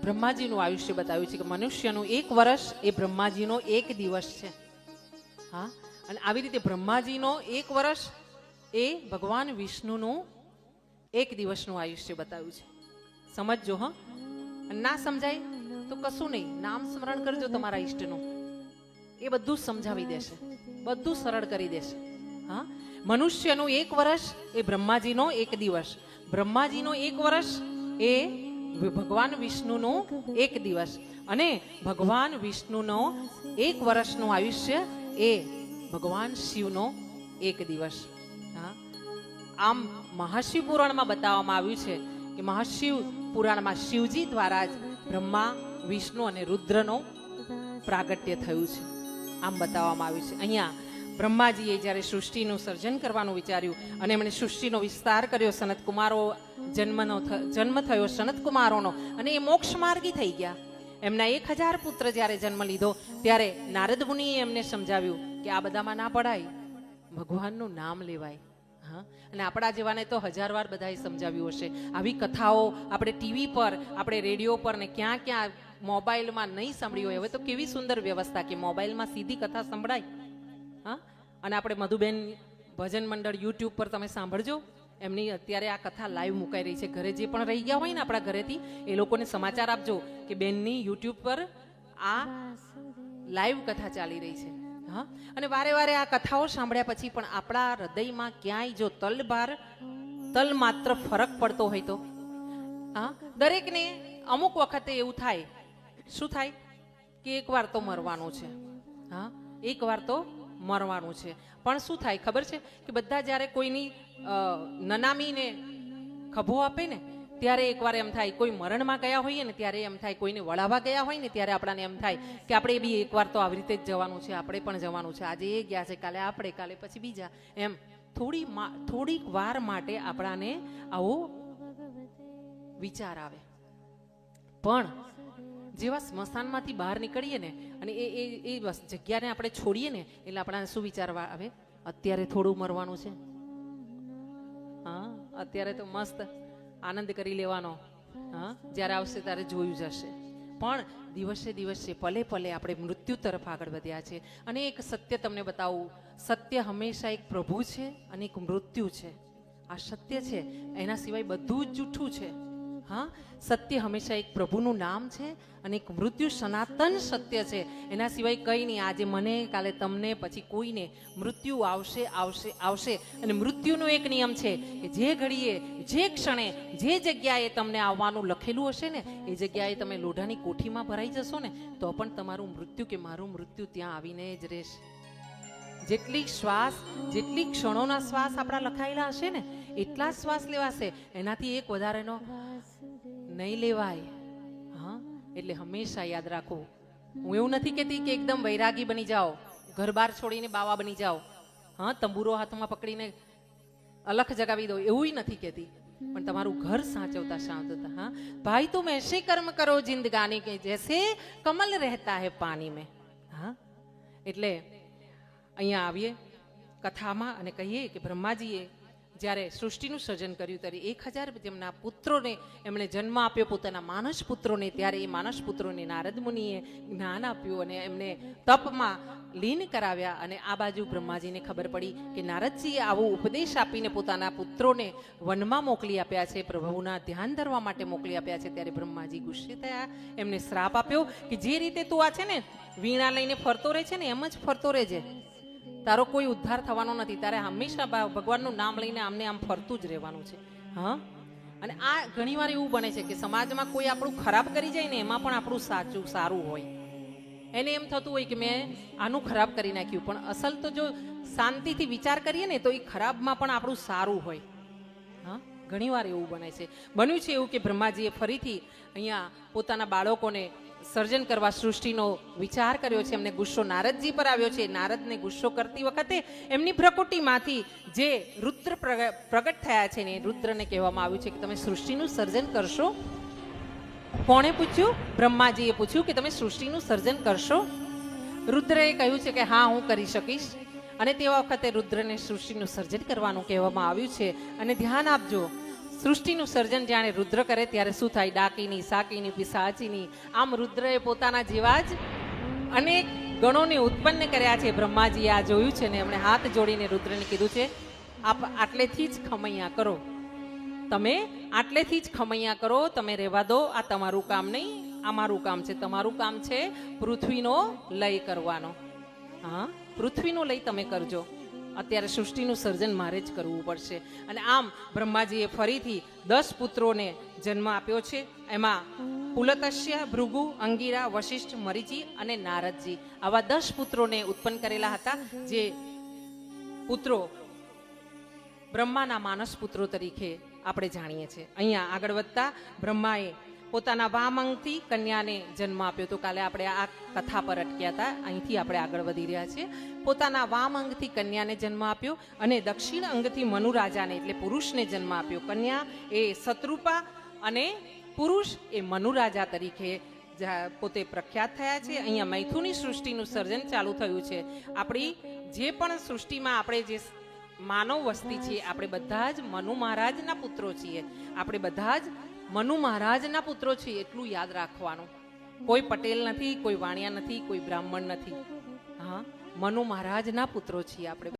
બ્રહ્માજીનું આયુષ્ય બતાવ્યું છે કે મનુષ્યનું 1 વર્ષ એ બ્રહ્માજીનો 1 દિવસ છે. હા, અને આવી રીતે બ્રહ્માજીનો 1 વર્ષ એ ભગવાન વિષ્ણુનું 1 દિવસનું આયુષ્ય બતાવ્યું છે. સમજજો. હા, ના સમજાય તો કશું નહીં, નામ સ્મરણ કરજો તમારા ઈષ્ટનું, એ બધું સમજાવી દેશે, બધું સરળ કરી દેશે. હા, મનુષ્યનું 1 વર્ષ એ બ્રહ્માજીનો 1 દિવસ, બ્રહ્માજીનો 1 વર્ષ એ ભગવાન વિષ્ણુનું 1 દિવસ, અને ભગવાન વિષ્ણુનો 1 વર્ષનું આયુષ્ય એ ભગવાન શિવનો 1 દિવસ. હા, આમ મહાશિવ પુરાણમાં બતાવવામાં આવ્યું છે કે મહાશિવ પુરાણમાં શિવજી દ્વારા જ બ્રહ્મા, વિષ્ણુ અને રુદ્રનો પ્રાગટ્ય થયું છે, આમ બતાવવામાં આવ્યું છે. અહીંયા બ્રહ્માજીએ જ્યારે સૃષ્ટિનું સર્જન કરવાનું વિચાર્યું અને એમણે સૃષ્ટિનો વિસ્તાર કર્યો, સનત કુમારો જન્મ થયો સનત કુમારોનો, અને એ મોક્ષ માર્ગી થઈ ગયા. એમના 1000 પુત્ર જ્યારે જન્મ લીધો ત્યારે નારદ મુનિએ એમને સમજાવ્યું કે આ બધામાં ના પડાય, ભગવાનનું નામ લેવાય. હા, અને આપણા જેવાને તો 1000 વાર બધાએ સમજાવ્યું હશે. આવી કથાઓ આપણે ટીવી પર, આપણે રેડિયો પર ને ક્યાં ક્યાં મોબાઈલમાં નહીં સાંભળી હોય. હવે તો કેવી સુંદર વ્યવસ્થા કે મોબાઈલમાં સીધી કથા સંભળાય. હા, અને આપણે મધુબેન ભજન મંડળ યુટ્યુબ પર તમે સાંભળજો, એમની અત્યારે આ કથા લાઈવ મુકાઈ રહી છે. ઘરે જે પણ રહી ગયા હોય ને આપણા ઘરેથી, એ લોકોને સમાચાર આપજો કે બેનની યુટ્યુબ પર આ લાઈવ કથા ચાલી રહી છે. હા, અને વારે વારે આ કથાઓ સાંભળ્યા પછી પણ આપણા હૃદયમાં ક્યાંય જો તલ માત્ર ફરક પડતો હોય તો, હા, દરેકને અમુક વખતે એવું થાય, શું થાય કે એકવાર તો મરવાનું છે. હા, એકવાર તો મરવાનું છે, પણ શું થાય ખબર છે કે બધા જ્યારે કોઈની નનામીને ખભો આપે ને ત્યારે એકવાર એમ થાય, કોઈ મરણમાં ગયા હોઈએ ને ત્યારે એમ થાય, કોઈને વળાવવા ગયા હોય ને ત્યારે આપણાને એમ થાય કે આપણે બી એકવાર તો આવી રીતે જ જવાનું છે, આપણે પણ જવાનું છે. આજે એ ગયા છે, કાલે આપણે, કાલે પછી બીજા, એમ થોડીક વાર માટે આપણાને આવો વિચાર આવે. પણ જેવા સ્મશાનમાંથી બહાર નીકળીએ ને અને એ જગ્યાને આપણે છોડીએ ને એટલે આપણાને શું વિચારવા આવે? અત્યારે થોડું મરવાનું છે. હા, અત્યારે તો મસ્ત આનંદ કરી લેવાનો. હા, જ્યારે આવશે ત્યારે જોયું જશે. પણ દિવસે દિવસે પલે પલે આપણે મૃત્યુ તરફ આગળ વધ્યા છે. અને એક સત્ય તમને બતાવું, સત્ય હંમેશા એક પ્રભુ છે અને એક મૃત્યુ છે. આ સત્ય છે, એના સિવાય બધું જ જૂઠું છે. હા, સત્ય હંમેશા એક પ્રભુનું નામ છે અને એક મૃત્યુ સનાતન સત્ય છે, એના સિવાય કંઈ નહીં. આજે મને, કાલે તમને, પછી કોઈને મૃત્યુ આવશે આવશે આવશે. અને મૃત્યુનો એક નિયમ છે કે જે ઘડીએ, જે ક્ષણે, જે જગ્યાએ તમને આવવાનું લખેલું હશે ને એ જગ્યાએ તમે લોઢાની કોઠીમાં ભરાઈ જશો ને તો પણ તમારું મૃત્યુ કે મારું મૃત્યુ ત્યાં આવીને જ રહેશે. જેટલી ક્ષણોના શ્વાસ આપણા લખાયેલા હશે ને એટલા જ શ્વાસ લેવાશે, એનાથી એક વધારેનો નહીં લેવાય. હા, એટલે હંમેશા યાદ રાખો. હું એવું નથી કહેતી કે એકદમ વૈરાગી બની જાઓ, ઘર બાર છોડીને બાવા બની જાઓ, હા, તંબુરો હાથમાં પકડીને અલખ જગાવી દો, એવું નથી કહેતી. પણ તમારું ઘર સાચવતા સાચવતા, હા, ભાઈ તુમ એસે કર્મ કરો જિંદગાની કે જૈસે કમલ રહેતા હે પાણી મેં. હા, એટલે અહીંયા આવીએ કથામાં અને કહીએ કે બ્રહ્માજીએ જ્યારે સૃષ્ટિનું સર્જન કર્યું ત્યારે 1000 તેમના પુત્રોને એમણે જન્મ આપ્યો, પોતાના માનસ પુત્રોને. ત્યારે એ માનસ પુત્રોને નારદ મુનિએ જ્ઞાન આપ્યું અને એમને તપમાં લીન કરાવ્યા. અને આ બાજુ બ્રહ્માજીને ખબર પડી કે નારદજીએ આવો ઉપદેશ આપીને પોતાના પુત્રોને વનમાં મોકલી આપ્યા છે, પ્રભુના ધ્યાન ધરવા માટે મોકલી આપ્યા છે. ત્યારે બ્રહ્માજી ગુસ્સે થયા, એમને શ્રાપ આપ્યો કે જે રીતે તું આ છે ને વીણા લઈને ફરતો રહે છે ને એમ જ ફરતો રહેજે, તારો કોઈ ઉદ્ધાર થવાનો નથી, તારે હંમેશા ભગવાનનું નામ લઈને આમને આમ ફરતું જ રહેવાનું છે. હા, અને આ ઘણીવાર એવું બને છે કે સમાજમાં કોઈ આપણું ખરાબ કરી જાય ને એમાં પણ આપણું સારું હોય. એને એમ થતું હોય કે મેં આનું ખરાબ કરી નાખ્યું, પણ અસલ તો જો શાંતિથી વિચાર કરીએ ને તો એ ખરાબમાં પણ આપણું સારું હોય. હા, ઘણીવાર એવું બને છે. બન્યું છે એવું કે બ્રહ્માજીએ ફરીથી અહીંયા પોતાના બાળકોને સર્જન કરવા સૃષ્ટિનો વિચાર કર્યો છે. એમને ગુસ્સો નારદજી પર આવ્યો છે. નારદને ગુસ્સો કરતી વખતે એમની ભ્રકુટીમાંથી જે રુદ્ર પ્રગટ થયા છે ને એ રુદ્રને કહેવામાં આવ્યું છે કે તમે સૃષ્ટિનું સર્જન કરશો. કોણે પૂછ્યું? બ્રહ્માજીએ પૂછ્યું કે તમે સૃષ્ટિનું સર્જન કરશો? રુદ્રએ કહ્યું છે કે હા, હું કરી શકીશ. અને તે વખતે રુદ્રને સૃષ્ટિનું સર્જન કરવાનું કહેવામાં આવ્યું છે. અને ધ્યાન આપજો, સૃષ્ટિનું સર્જન જાણે રુદ્ર કરે ત્યારે શું થાય? ડાકીની, સાકીની, પિશાચીની, આમ રુદ્રએ પોતાના જેવા જ અનેક ગણોને ઉત્પન્ન કર્યા છે. બ્રહ્માજીએ આ જોયું છે ને એમણે હાથ જોડીને રુદ્રને કીધું છે, આપ આટલેથી જ ખમૈયા કરો, તમે આટલેથી જ ખમૈયા કરો, તમે રહેવા દો, આ તમારું કામ નહીં, આ મારું કામ છે. તમારું કામ છે પૃથ્વીનો લય કરવાનો. હા, પૃથ્વીનો લય તમે કરજો. અત્યારે સૃષ્ટિનું સર્જન મારે જ કરવું પડશે. અને આમ બ્રહ્માજીએ ફરીથી 10 પુત્રોને જન્મ આપ્યો છે. એમાં પુલતસ્ય, ભૃગુ, અંગીરા, વશિષ્ઠ, મરીચી અને નારદજી, આવા 10 પુત્રોને ઉત્પન્ન કરેલા હતા. જે પુત્રો બ્રહ્માના માનસ પુત્રો તરીકે આપણે જાણીએ છીએ. અહીંયા આગળ વધતા બ્રહ્માએ પોતાના વામ અંગથી કન્યાને જન્મ આપ્યો હતો. કાલે આપણે આ કથા પર અટક્યા હતા, અહીંથી આપણે આગળ વધી રહ્યા છીએ. પોતાના વામ અંગથી કન્યાને જન્મ આપ્યો અને દક્ષિણ અંગથી મનુ રાજાને એટલે પુરુષને જન્મ આપ્યો. કન્યા એ શત્રુપા અને પુરુષ એ મનુ રાજા તરીકે પોતે પ્રખ્યાત થયા છે. અહીંયા મૈથુની સૃષ્ટિનું સર્જન ચાલુ થયું છે. આપણી જે પણ સૃષ્ટિમાં આપણે જે માનવ વસ્તી છીએ, આપણે બધા જ મનુ મહારાજના પુત્રો છીએ. આપણે બધા જ મનુ મહારાજના પુત્રો છીએ, એટલું યાદ રાખવાનું. કોઈ પટેલ નથી, કોઈ વાણિયા નથી, કોઈ બ્રાહ્મણ નથી. હા, મનુ મહારાજના પુત્રો છીએ આપણે.